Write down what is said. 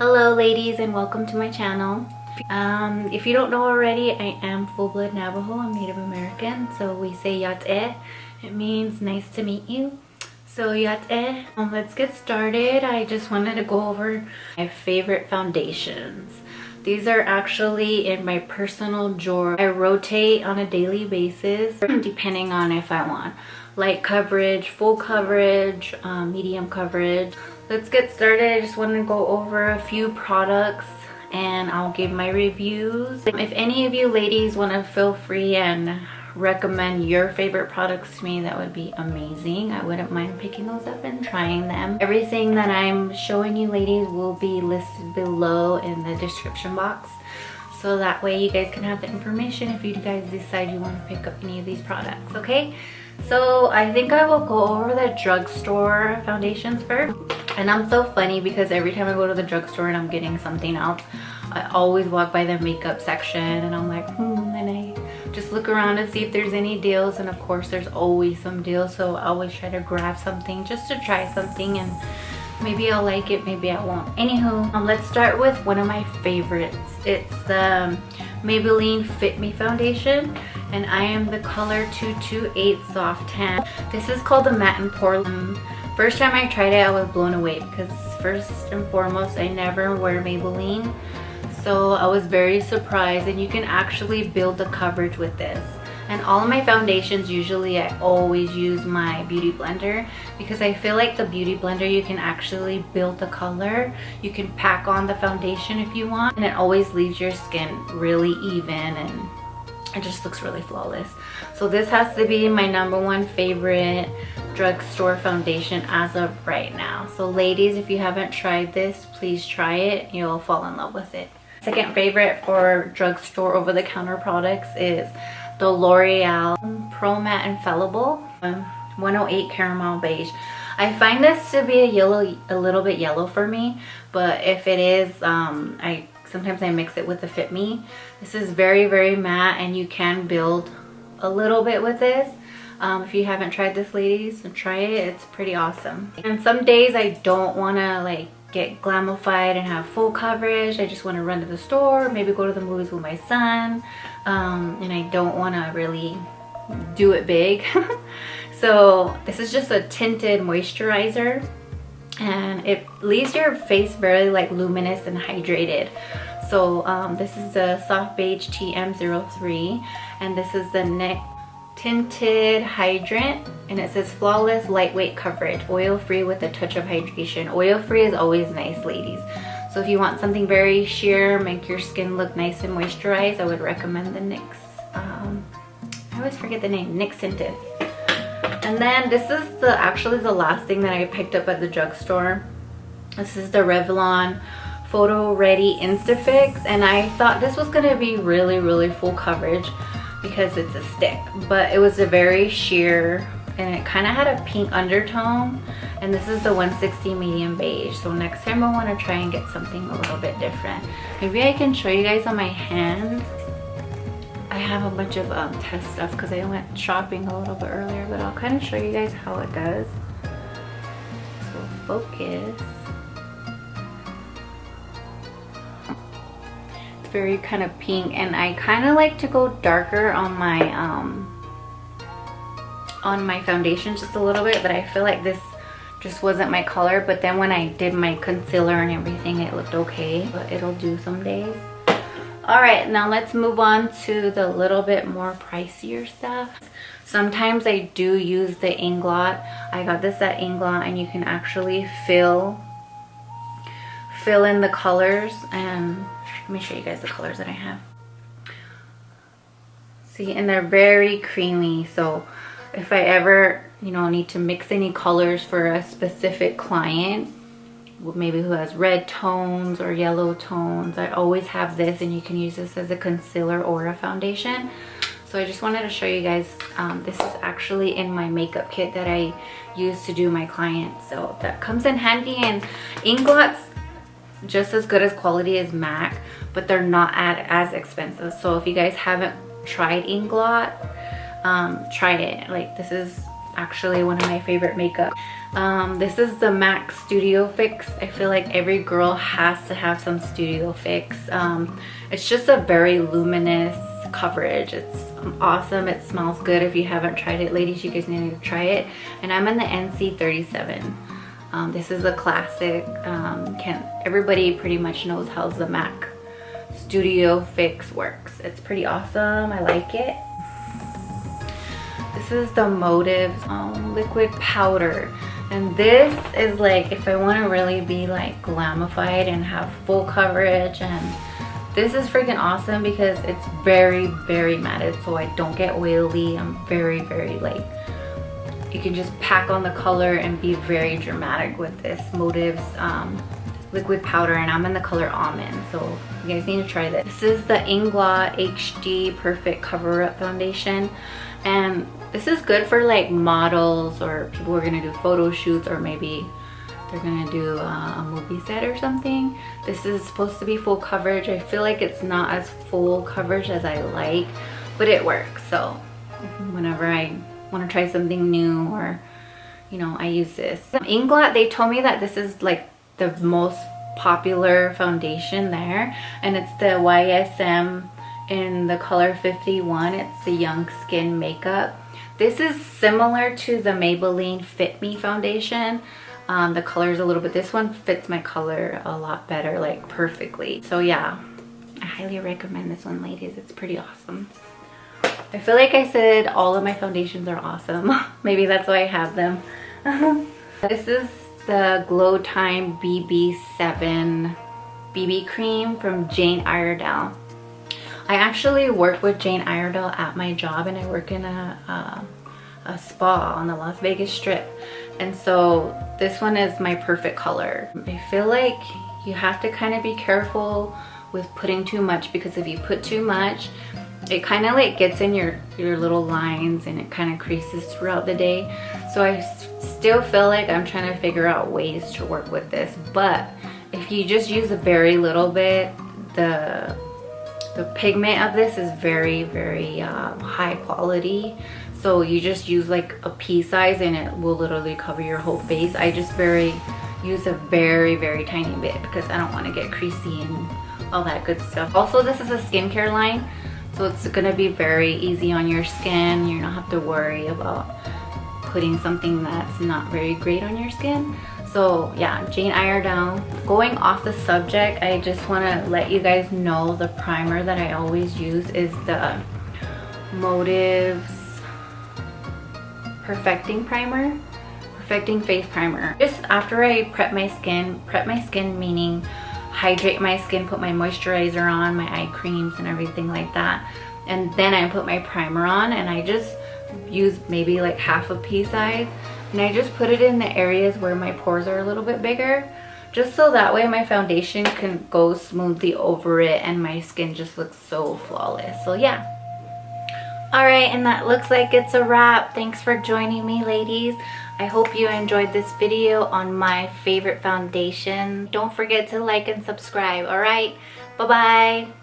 Hello ladies and welcome to my channel. If you don't know already, I am full-blood Navajo. I'm Native American, so we say Yat'e. It means nice to meet you. So Yat'e. Let's get started. I just wanted to go over my favorite foundations. These are actually in my personal drawer. I rotate on a daily basis depending on if I want light coverage, full coverage, medium coverage. Let's get started. I just want to go over a few products and I'll give my reviews. If any of you ladies want to feel free and recommend your favorite products to me, that would be amazing. I wouldn't mind picking those up and trying them. Everything that I'm showing you ladies will be listed below in the description box, so that way you guys can have the information if you guys decide you want to pick up any of these products. Okay, so I think I will go over the drugstore foundations first. And I'm so funny because every time I go to the drugstore and I'm getting something else, I always walk by the makeup section and I'm like, and I just look around to see if there's any deals, and of course there's always some deals, so I always try to grab something just to try something, and maybe I'll like it, maybe I won't. Anywho, let's start with one of my favorites. It's the Maybelline Fit Me foundation, and I am the color 228 Soft Tan. This is called the Matte and Pore. First time I tried it, I was blown away because first and foremost, I never wear Maybelline. So I was very surprised, and you can actually build the coverage with this. And all of my foundations, usually I always use my beauty blender because I feel like the beauty blender, you can actually build the color. You can pack on the foundation if you want, and it always leaves your skin really even and it just looks really flawless. So this has to be my #1 favorite drugstore foundation as of right now. So ladies, if you haven't tried this, please try it. You'll fall in love with it. Second favorite for drugstore over-the-counter products is the Loreal Pro Matte Infallible 108 Caramel Beige. I find this to be a little bit yellow for me, but if it is, sometimes I mix it with the Fit Me. This is very, very matte, and you can build a little bit with this. If you haven't tried this, ladies, try it. It's pretty awesome. And some days I don't want to like get glamified and have full coverage. I just want to run to the store, maybe go to the movies with my son, and I don't want to really do it big. So this is just a tinted moisturizer, and it leaves your face very like luminous and hydrated. So this is the Soft Beige TM03, and this is the Tinted Hydrant, and it says flawless lightweight coverage, oil free with a touch of hydration. Oil free is always nice, ladies. So if you want something very sheer, make your skin look nice and moisturized, I would recommend the NYX. I always forget the name, NYX Tinted. And then this is actually the last thing that I picked up at the drugstore. This is the Revlon Photo Ready Insta Fix, and I thought this was gonna be really, really full coverage because it's a stick, but it was a very sheer, and it kind of had a pink undertone, and this is the 160 medium beige. So next time I want to try and get something a little bit different. Maybe I can show you guys on my hand. I have a bunch of test stuff because I went shopping a little bit earlier, but I'll kind of show you guys how it does. So focus. Very kind of pink, and I kind of like to go darker on my foundation just a little bit, but I feel like this just wasn't my color. But then when I did my concealer and everything, it looked okay, but it'll do some days. All right, now let's move on to the little bit more pricier stuff. Sometimes I do use the Inglot. I got this at Inglot, and you can actually fill in the colors, and let me show you guys the colors that I have. See, and they're very creamy, so if I ever, need to mix any colors for a specific client, maybe who has red tones or yellow tones, I always have this, and you can use this as a concealer or a foundation. So I just wanted to show you guys, this is actually in my makeup kit that I use to do my clients, so that comes in handy. And Inglot's just as good as quality as MAC, but they're not as expensive. So if you guys haven't tried Inglot, try it. Like, this is actually one of my favorite makeup. This is the MAC Studio Fix. I feel like every girl has to have some Studio Fix. It's just a very luminous coverage. It's awesome. It smells good. If you haven't tried it, ladies, you guys need to try it. And I'm in the NC37. This is a classic. Everybody pretty much knows how the MAC Studio Fix works. It's pretty awesome. I like it. This is the Motives liquid powder, and this is like if I want to really be like glamified and have full coverage, and this is freaking awesome because it's very matted, so I don't get oily. I'm very like, you can just pack on the color and be very dramatic with this Motives liquid powder, and I'm in the color Almond, so you guys need to try this. This is the Inglot HD Perfect Coverup Foundation, and this is good for like models or people who are gonna do photo shoots, or maybe they're gonna do a movie set or something. This is supposed to be full coverage. I feel like it's not as full coverage as I like, but it works. So whenever I want to try something new, or you know, I use this. Inglot, they told me that this is like the most popular foundation there, and it's the YSM in the color 51. It's the Young Skin Makeup. This is similar to the Maybelline Fit Me foundation. The color is a little bit, this one fits my color a lot better, like perfectly. So yeah, I highly recommend this one, ladies. It's pretty awesome. I feel like I said all of my foundations are awesome. Maybe that's why I have them. This is the Glow Time BB7 BB cream from Jane Iredale. I actually work with Jane Iredale at my job, and I work in a spa on the Las Vegas Strip, and so this one is my perfect color. I feel like you have to kind of be careful with putting too much, because if you put too much, it kind of like gets in your little lines, and it kind of creases throughout the day. So I still feel like I'm trying to figure out ways to work with this, but if you just use a very little bit, the pigment of this is very high quality, so you just use like a pea size and it will literally cover your whole face. I just use a very tiny bit because I don't want to get creasy and all that good stuff. Also, this is a skincare line, so it's gonna be very easy on your skin. You don't have to worry about putting something that's not very great on your skin. So yeah, Jane Iredale. Going off the subject, I just want to let you guys know the primer that I always use is the Motives Perfecting Face Primer. Just after I prep my skin meaning hydrate my skin, put my moisturizer on, my eye creams and everything like that, and then I put my primer on, and I just use maybe like half a pea size, and I just put it in the areas where my pores are a little bit bigger, just so that way my foundation can go smoothly over it and my skin just looks so flawless. So yeah. Alright, and that looks like it's a wrap. Thanks for joining me, ladies. I hope you enjoyed this video on my favorite foundation. Don't forget to like and subscribe, alright? Bye-bye.